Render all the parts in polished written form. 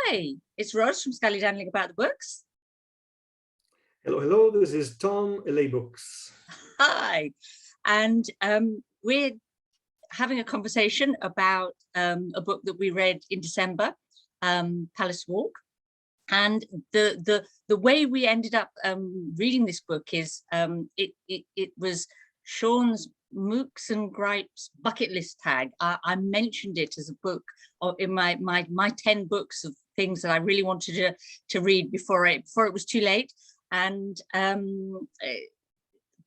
Hi, it's Rose from Scallydandling About the Books. Hello, hello, this is Tom, LA Books. Hi, and we're having a conversation about a book that we read in December, Palace Walk. And the way we ended up reading this book is it was Sean's Mooks and Gripes bucket list tag. I mentioned it as a book in my 10 books of things that I really wanted to read before it was too late. And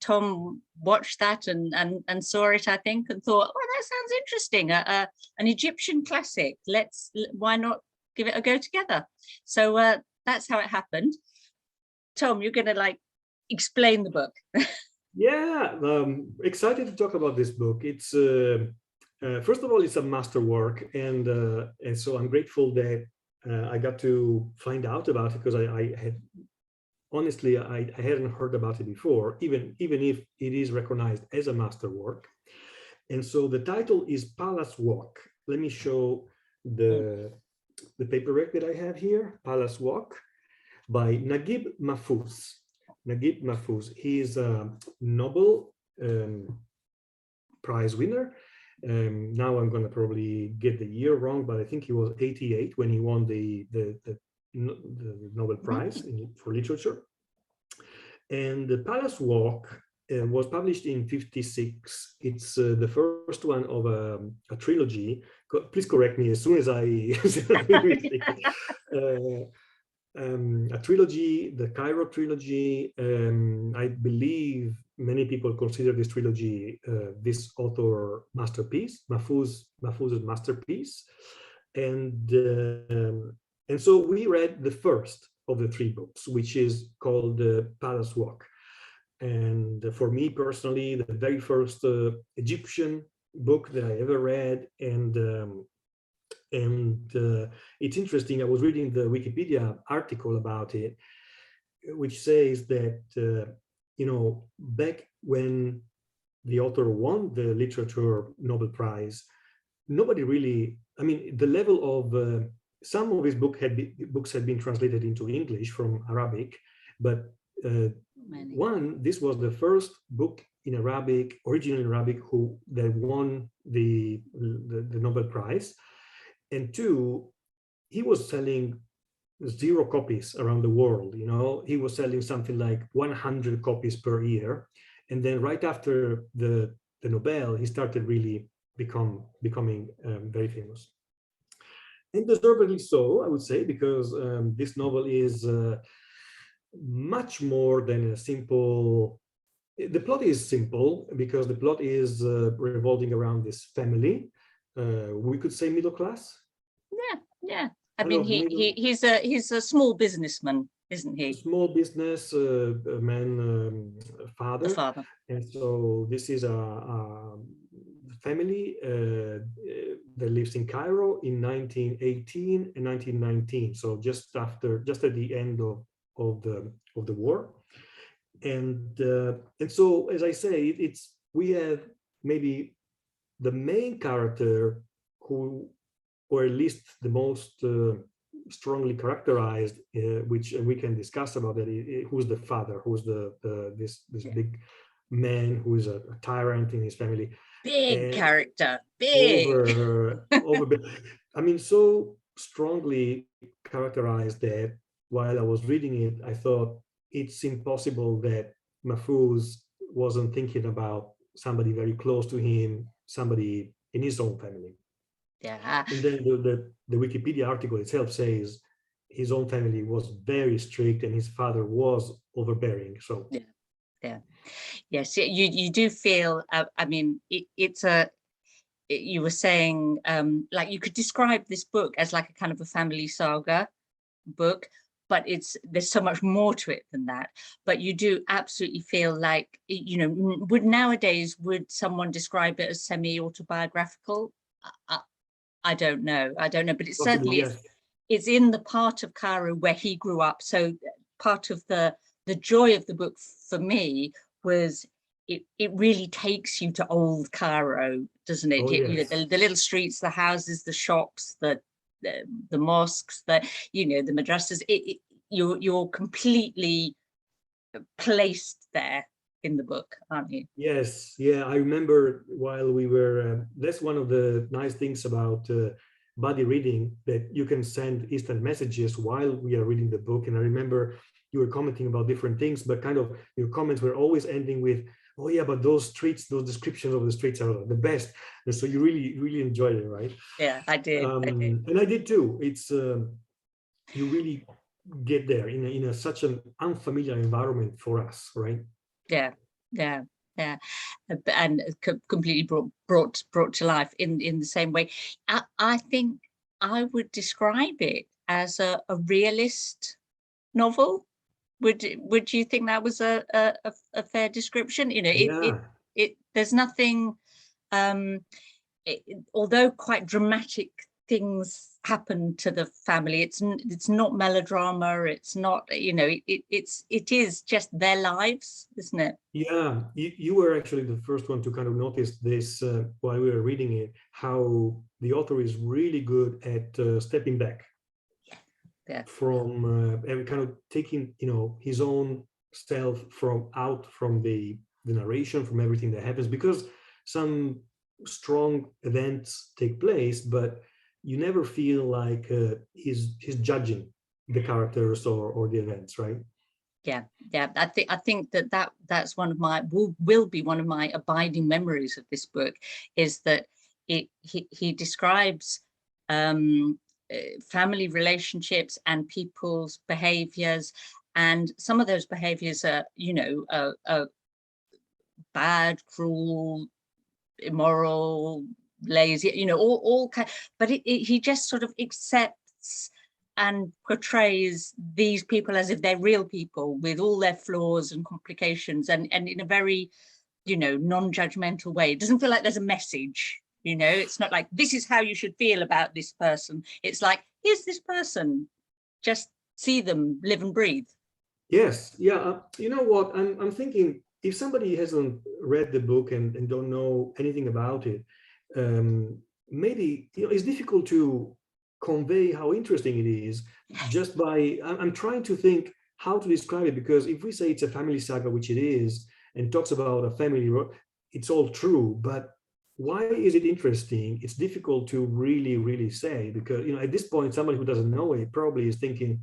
Tom watched that and saw it, I think, and thought, oh, that sounds interesting. An Egyptian classic. Why not give it a go together? So that's how it happened. Tom, you're going to explain the book. Yeah, excited to talk about this book. It's first of all, it's a masterwork, and so I'm grateful that I got to find out about it, because I had honestly I hadn't heard about it before, even if it is recognized as a masterwork. And so the title is Palace Walk. Let me show the paperwork that I have here. Palace Walk by Naguib Mahfouz. Naguib Mahfouz. He is a Nobel Prize winner. Now I'm going to probably get the year wrong, but I think he was 88 when he won the Nobel Prize for literature. And the Palace Walk was published in '56. It's the first one of a trilogy. Please correct me as soon as I a trilogy, the Cairo Trilogy. I believe many people consider this trilogy this author masterpiece, Mahfouz's masterpiece, and so we read the first of the three books, which is called Palace Walk. And for me personally, the very first Egyptian book that I ever read, and it's interesting. I was reading the Wikipedia article about it, which says that back when the author won the literature Nobel Prize, nobody really, I mean, the level of some of his books had been translated into English from Arabic, but this was the first book in Arabic, originally in Arabic, that won the Nobel Prize. And two, he was selling 0 copies around the world. He was selling something like 100 copies per year. And then right after the Nobel, he started really becoming very famous. And deservedly so, I would say, because this novel is much more than a simple. The plot is simple because the plot is revolving around this family. We could say middle class. Yeah. I mean, he's a small businessman, isn't he? Small business man, father. Father. And so this is a family that lives in Cairo in 1918 and 1919. So just at the end of the war. And so, as I say, we have maybe the main character who, or at least the most strongly characterized, which we can discuss about that, who's the father, who's this big man who is a tyrant in his family. Big character, big. I mean, so strongly characterized that while I was reading it, I thought it's impossible that Mahfouz wasn't thinking about somebody very close to him, somebody in his own family. Yeah. And then the Wikipedia article itself says his own family was very strict and his father was overbearing. So yes, you do feel. I mean, you were saying like you could describe this book as like a kind of a family saga book, but there's so much more to it than that. But you do absolutely feel like, nowadays would someone describe it as semi-autobiographical? I don't know, but it certainly is. It's in the part of Cairo where he grew up. So part of the joy of the book for me was it really takes you to old Cairo, doesn't it? Oh, yes. The little streets, the houses, the shops, the the mosques, the the madrasas. You're completely placed there in the book, aren't you? Yes, yeah, I remember while we were, that's one of the nice things about buddy reading, that you can send instant messages while we are reading the book. And I remember you were commenting about different things, but kind of your comments were always ending with, oh yeah, but those streets, those descriptions of the streets are the best. And so you really, really enjoyed it, right? Yeah, I did. I did. And I did too. It's, you really get there in such an unfamiliar environment for us, right? Yeah, yeah, yeah, and completely brought to life in the same way. I think I would describe it as a realist novel. Would you think that was a fair description? Yeah. There's nothing, um, although quite dramatic things happen to the family. It's not melodrama. It's not, it is just their lives, isn't it? Yeah, you were actually the first one to kind of notice this while we were reading it, how the author is really good at stepping back Yeah, from and kind of taking, his own self from the narration, from everything that happens, because some strong events take place, but you never feel like he's judging the characters or the events, right? yeah, yeah. I think that's one of my will be one of my abiding memories of this book, is that he describes family relationships and people's behaviors, and some of those behaviors are bad, cruel, immoral, lazy, all kind, but he just sort of accepts and portrays these people as if they're real people with all their flaws and complications, and in a very, non-judgmental way. It doesn't feel like there's a message, it's not like this is how you should feel about this person. It's like, here's this person, just see them, live and breathe. Yes, yeah. You know what? I'm thinking, if somebody hasn't read the book and don't know anything about it, maybe it's difficult to convey how interesting it is just by. I'm trying to think how to describe it, because if we say it's a family saga, which it is, and talks about a family, it's all true. But why is it interesting? It's difficult to really, really say, because at this point, somebody who doesn't know it probably is thinking,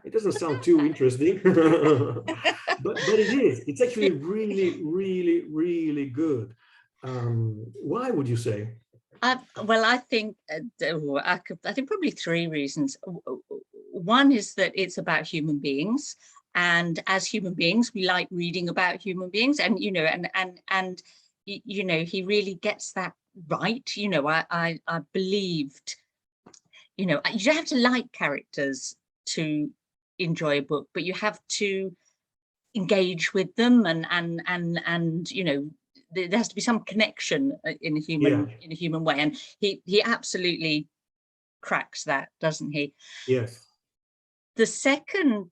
it doesn't sound too interesting. but it is. It's actually really, really, really good. Why would you say? Well, I think I think probably three reasons. One is that it's about human beings, and as human beings, we like reading about human beings, and he really gets that right. I believed, you don't have to like characters to enjoy a book, but you have to engage with them, and there has to be some connection in a Yeah. human way, and he absolutely cracks that, doesn't he? Yes. The second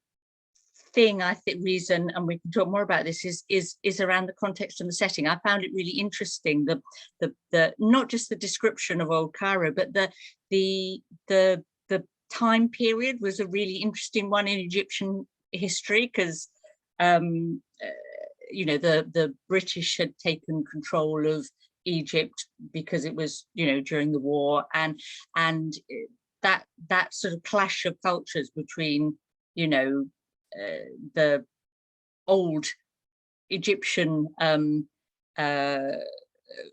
thing, I think, reason, and we can talk more about this, is around the context and the setting. I found it really interesting, the not just the description of old Cairo, but the time period was a really interesting one in Egyptian history, because the British had taken control of Egypt because it was during the war, and that sort of clash of cultures between the old Egyptian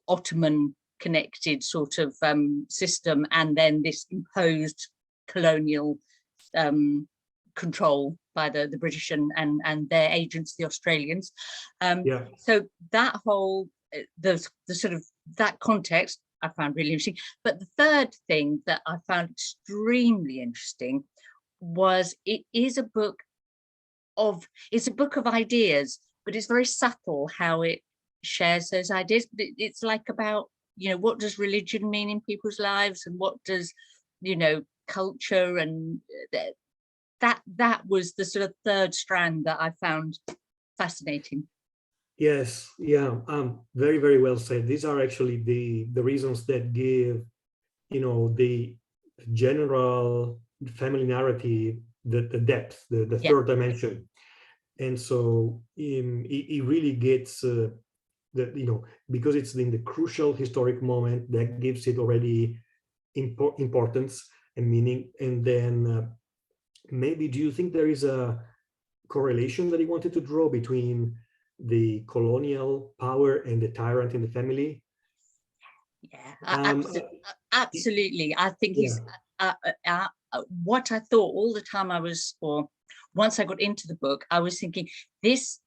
Ottoman connected sort of system, and then this imposed colonial control by the British and their agents, the Australians. Yeah. So that whole the sort of that context I found really interesting. But the third thing that I found extremely interesting was it's a book of ideas, but it's very subtle how it shares those ideas. It's like about, what does religion mean in people's lives, and what does, culture, and that was the sort of third strand that I found fascinating. Yes. Yeah. Very, very well said. These are actually the reasons that give, the general family narrative, the depth, the Yeah. third dimension. And so it really gets because it's in the crucial historic moment that gives it already importance and meaning. And then maybe, do you think there is a correlation that he wanted to draw between the colonial power and the tyrant in the family? Yeah, Um, absolutely. I think yeah. he's what I thought all the time or once I got into the book, I was thinking this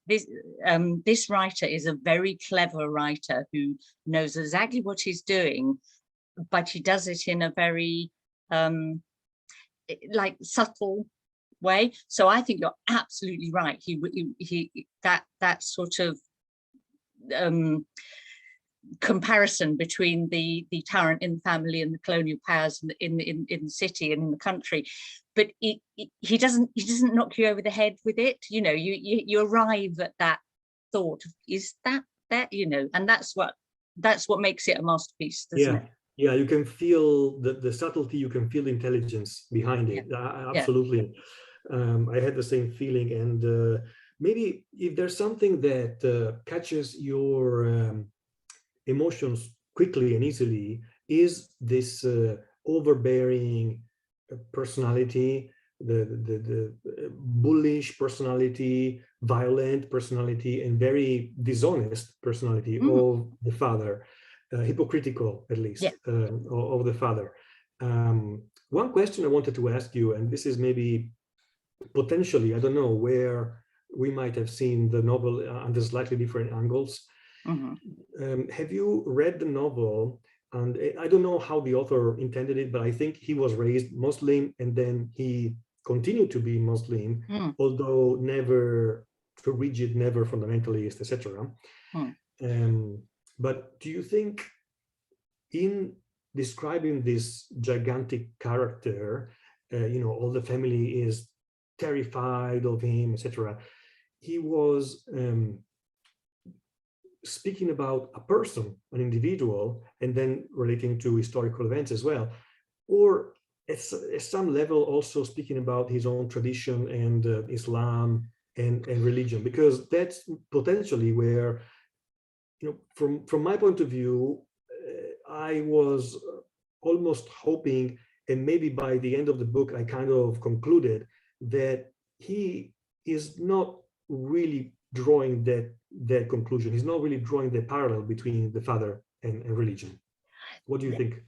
writer is a very clever writer who knows exactly what he's doing, but he does it in a very like subtle way. So I think you're absolutely right. He that sort of comparison between the tyrant in the family and the colonial powers in the city and in the country, but he doesn't knock you over the head with it. You arrive at that thought of, is that, and that's what makes it a masterpiece, doesn't it? Yeah, you can feel the subtlety, you can feel the intelligence behind it. Absolutely. I had the same feeling. And maybe if there's something that catches your emotions quickly and easily, is this overbearing personality, the bullish personality, violent personality, and very dishonest personality of the father, hypocritical at least, of the father. One question I wanted to ask you, and this is maybe potentially, I don't know, where we might have seen the novel under slightly different angles. Have you read the novel? And I don't know how the author intended it, but I think he was raised Muslim and then he continued to be Muslim, although never too rigid, never fundamentalist, etc. But do you think in describing this gigantic character, all the family is terrified of him, etc., he was speaking about a person, an individual, and then relating to historical events as well, or at some level also speaking about his own tradition and Islam and religion, because that's potentially where, from my point of view, I was almost hoping, and maybe by the end of the book, I kind of concluded that he is not really drawing that conclusion. He's not really drawing the parallel between the father and religion. What do you think?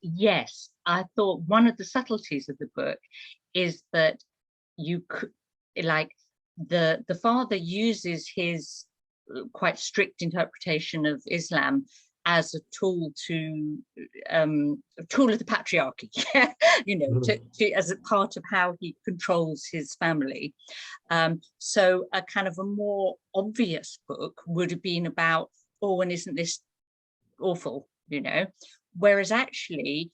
Yes, I thought one of the subtleties of the book is that you could, like, the father uses his quite strict interpretation of Islam as a tool of the patriarchy, as a part of how he controls his family. So a kind of a more obvious book would have been about, oh, and isn't this awful, whereas actually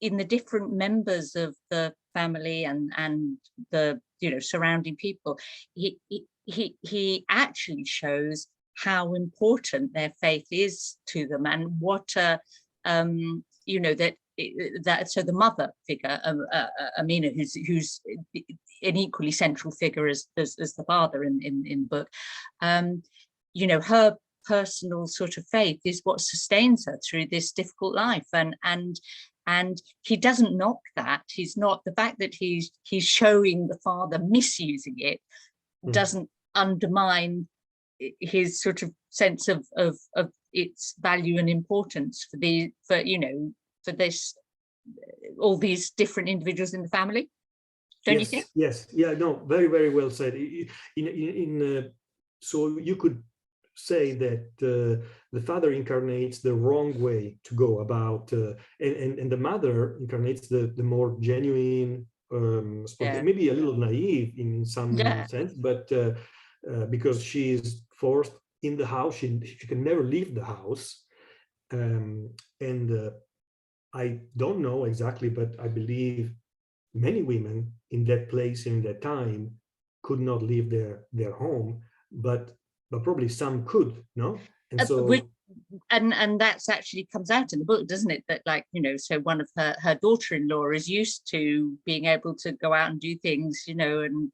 in the different members of the family and the surrounding people, he actually shows how important their faith is to them, and what that so the mother figure, Amina, who's an equally central figure as the father in the book, her personal sort of faith is what sustains her through this difficult life, and he doesn't knock that. He's not, the fact that he's showing the father misusing it doesn't undermine his sort of sense of its value and importance for this, all these different individuals in the family. Don't you think? Yes, yeah, no, very, very well said. So you could say that the father incarnates the wrong way to go about, and the mother incarnates the more genuine, maybe a little naive in some sense, but because she is forced in the house, she can never leave the house, and I don't know exactly, but I believe many women in that place, in that time, could not leave their home, but probably some could, no? And so, and that's actually comes out in the book, doesn't it? That, like, you know, so one of her daughter-in-law is used to being able to go out and do things, you know, and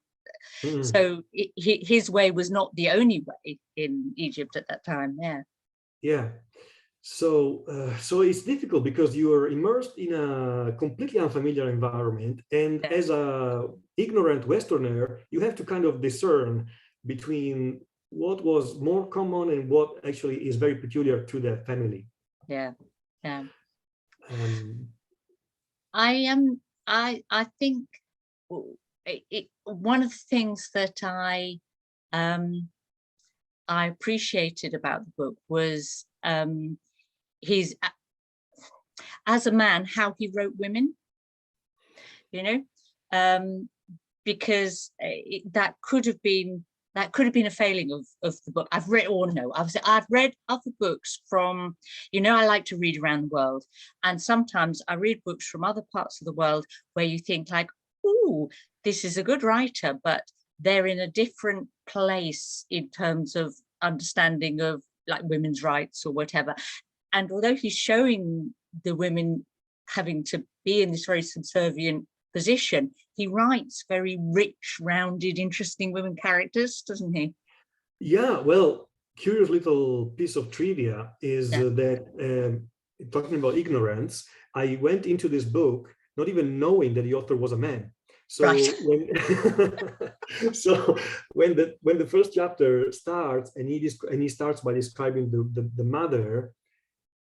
so his way was not the only way in Egypt at that time. Yeah. Yeah. So, so it's difficult because you are immersed in a completely unfamiliar environment, and Yeah. as a ignorant Westerner, you have to kind of discern between what was more common and what actually is very peculiar to that family. Yeah. Yeah. Um, I think one of the things that I appreciated about the book was his, as a man, how he wrote women, you know, because that could have been a failing of the book. I've read other books from, you know, I like to read around the world, and sometimes I read books from other parts of the world where you think like, oh, this is a good writer, but they're in a different place in terms of understanding of like women's rights or whatever. And although he's showing the women having to be in this very subservient position, he writes very rich, rounded, interesting women characters, doesn't he? yeah, well, curious little piece of trivia is Yeah. that talking about ignorance, I went into this book not even knowing that the author was a man. So Right. when so when the first chapter starts and he starts by describing the mother,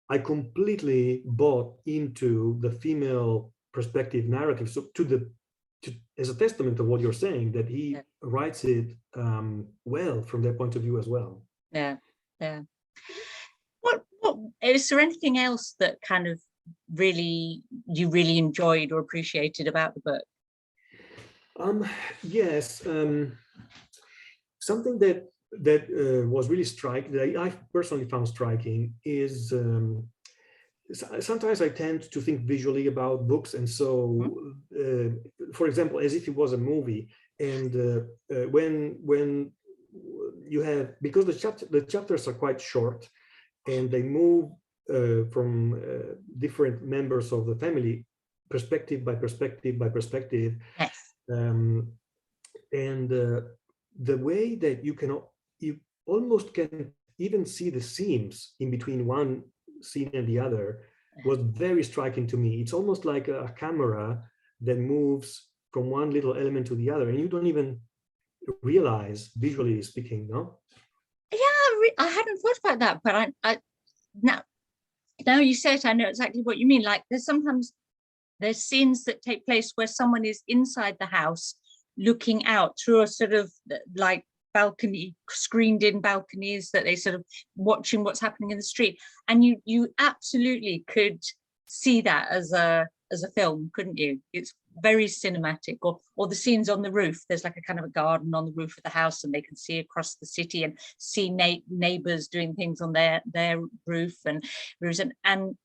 I completely bought into the female perspective narrative. So as a testament of what you're saying, that he Yeah. writes it well from that point of view as well. Yeah. Yeah. What is there anything else that kind of you really enjoyed or appreciated about the book? Yes, something that was really striking, that I personally found striking, is sometimes I tend to think visually about books, and so, for example, as if it was a movie, and when you have, because the chapters are quite short, and they move from different members of the family, perspective by perspective by perspective. Yes. And the way that you almost can even see the seams in between one scene and the other was very striking to me. It's almost like a camera that moves from one little element to the other, and you don't even realize, visually speaking, no? Yeah, I hadn't thought about that, but I now you say it, I know exactly what you mean. Like there's scenes that take place where someone is inside the house looking out through a sort of like balcony, screened in balconies, that they sort of watching what's happening in the street, and you absolutely could see that as a film, couldn't you? It's very cinematic. Or the scenes on the roof, there's like a kind of a garden on the roof of the house, and they can see across the city and see neighbors doing things on their roof and roofs, and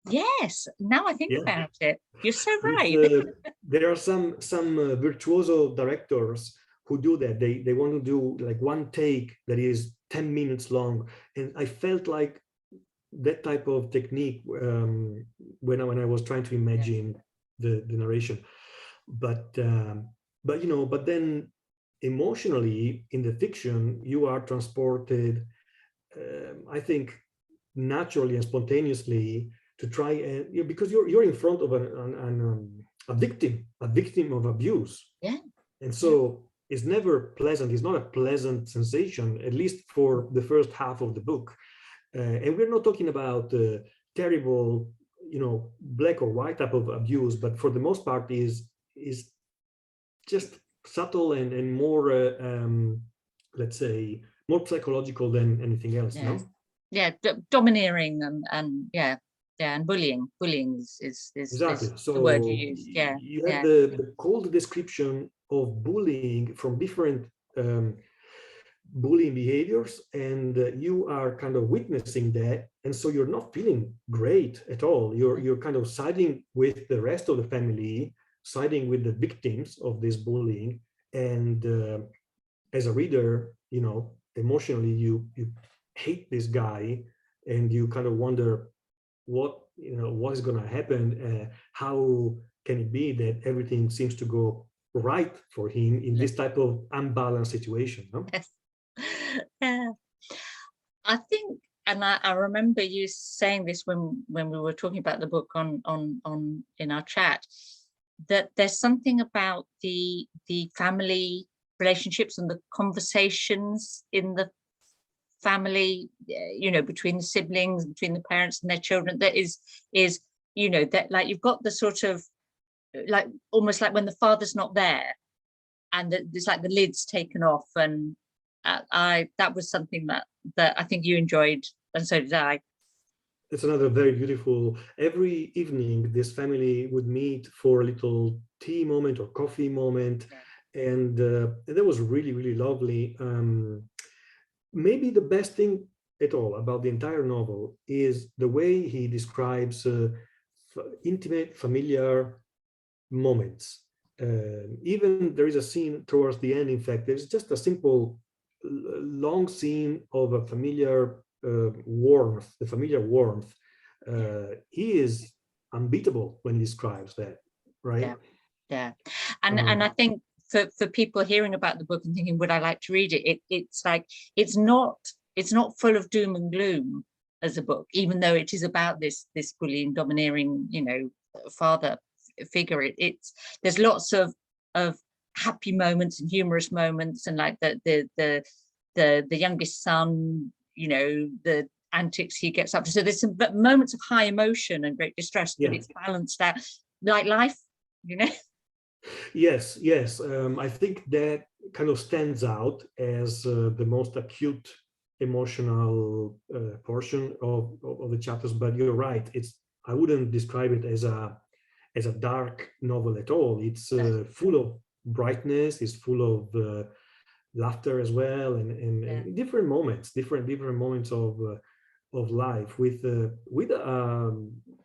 yes, now I think Yeah. about it, you're so It's, right. there are some virtuoso directors who do that. They want to do like one take that is 10 minutes long, and I felt like that type of technique when I was trying to imagine the narration. But you know, but then emotionally in the fiction you are transported, I think, naturally and spontaneously, to try and, you know, because you're in front of a victim of abuse. Yeah. And so it's never pleasant. It's not a pleasant sensation, at least for the first half of the book. And we're not talking about terrible, you know, black or white type of abuse, but for the most part is just subtle and more, let's say, more psychological than anything else. Yeah. No. Yeah, domineering and yeah, and bullying is Exactly. the word you So used. Yeah. you have Yeah. the cold description of bullying from different bullying behaviors, and you are kind of witnessing that, and so you're not feeling great at all. You're kind of siding with the rest of the family, siding with the victims of this bullying, and as a reader, you know, emotionally you hate this guy, and you kind of wonder what is going to happen. How can it be that everything seems to go right for him in this type of unbalanced situation? No? Yes. Yeah. I think, and I remember you saying this when we were talking about the book on in our chat, that there's something about the family relationships and the conversations in the family, between the siblings, between the parents and their children, that is that, like, you've got the sort of, like, almost like when the father's not there, and there's like the lid's taken off, and that was something that I think you enjoyed, and so did I. It's another very beautiful. Every evening, this family would meet for a little tea moment or coffee moment, Yeah. and that was really, really lovely. Maybe the best thing at all about the entire novel is the way he describes intimate, familiar moments. Even there is a scene towards the end, in fact, there's just a simple long scene of a familiar warmth, the familiar warmth. He is unbeatable when he describes that, right? Yeah. And I think for people hearing about the book and thinking, would I like to read it? It's like, it's not full of doom and gloom as a book, even though it is about this bullying, domineering, father figure. There's lots of happy moments and humorous moments, and like the youngest son, the antics he gets up to. So there's some moments of high emotion and great distress, but it's balanced out like life, Yes, yes. I think that kind of stands out as the most acute emotional portion of the chapters. But you're right. I wouldn't describe it as a dark novel at all. It's full of brightness. It's full of laughter as well, and different moments, different moments of life with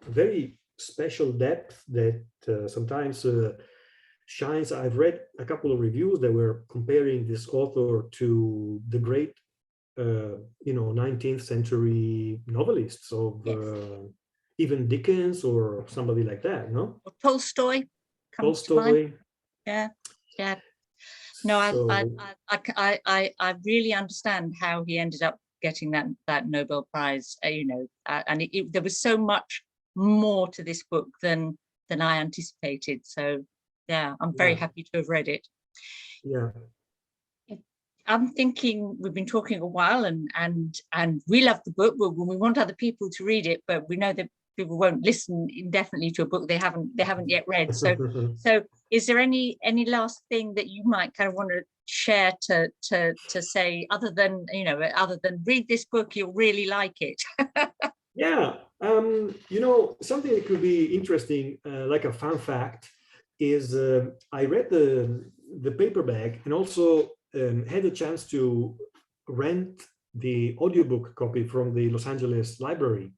very special depth that sometimes shines. I've read a couple of reviews that were comparing this author to the great 19th century novelists of even Dickens or somebody like that, no? Or Tolstoy comes to mind. Tolstoy. Yeah. No, I really understand how he ended up getting that Nobel Prize. And there was so much more to this book than I anticipated. So yeah, I'm very happy to have read it. Yeah. I'm thinking, we've been talking a while, and we love the book, but we want other people to read it, but we know that people won't listen indefinitely to a book they haven't yet read. So is there any last thing that you might kind of want to share to say, other than read this book, you'll really like it? Yeah, something that could be interesting, like a fun fact, is I read the paperback and also had a chance to rent the audiobook copy from the Los Angeles library,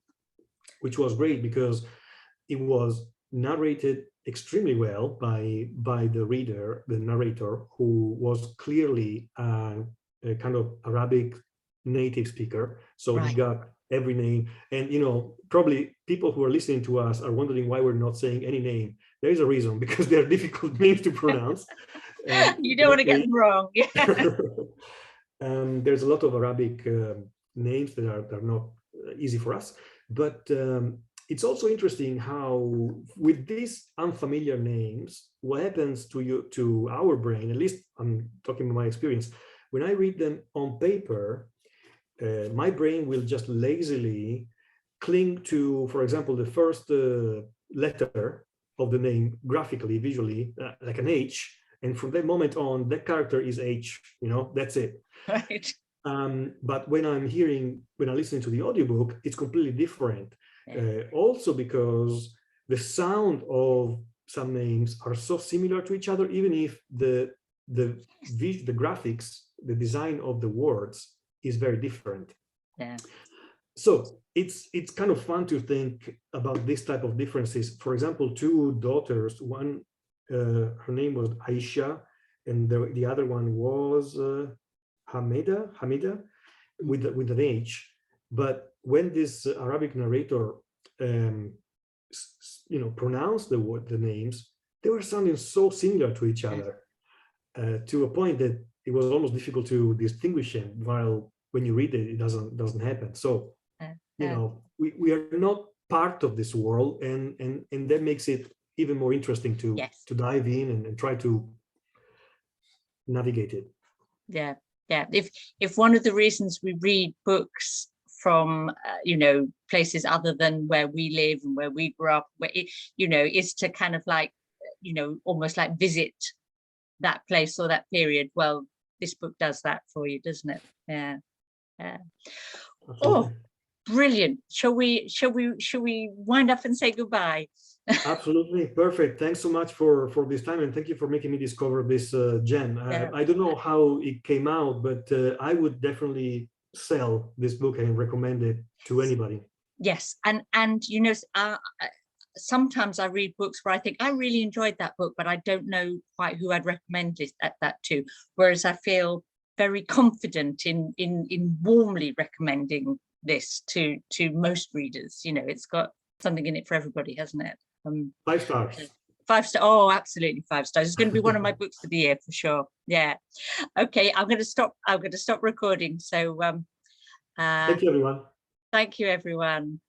which was great because it was narrated extremely well by the reader, the narrator, who was clearly a kind of Arabic native speaker. So he got every name. And, probably people who are listening to us are wondering why we're not saying any name. There is a reason, because they're difficult names to pronounce. You don't want to get them wrong. There's a lot of Arabic names that are not easy for us. But it's also interesting how, with these unfamiliar names, what happens to our brain, at least I'm talking about my experience, when I read them on paper, my brain will just lazily cling to, for example, the first letter of the name graphically, visually, like an H. And from that moment on, that character is H, that's it. Right. But when I'm listening to the audiobook, it's completely different. Also because the sound of some names are so similar to each other, even if the graphics, the design of the words is very different. Yeah. So it's kind of fun to think about this type of differences. For example, two daughters, one, her name was Aisha, and the other one was Hamida. with an H. But when this Arabic narrator, pronounced the names, they were sounding so similar to each other, to a point that it was almost difficult to distinguish them. While when you read it, it doesn't happen. So we are not part of this world, and that makes it even more interesting to dive in and try to navigate it. Yeah. If one of the reasons we read books from places other than where we live and where we grew up, is to kind of like almost like visit that place or that period, well, this book does that for you, doesn't it? Yeah. Oh, brilliant. Shall we wind up and say goodbye? Absolutely, perfect. Thanks so much for this time, and thank you for making me discover this gem. I don't know how it came out, but I would definitely sell this book and recommend it to anybody. Yes, and sometimes I read books where I think I really enjoyed that book, but I don't know quite who I'd recommend that to. Whereas I feel very confident in warmly recommending this to most readers. It's got something in it for everybody, hasn't it? 5 stars. 5 stars. Oh, absolutely 5 stars. It's going to be one of my books for the year for sure. Yeah. Okay, I'm going to stop recording. So thank you, everyone. Thank you, everyone.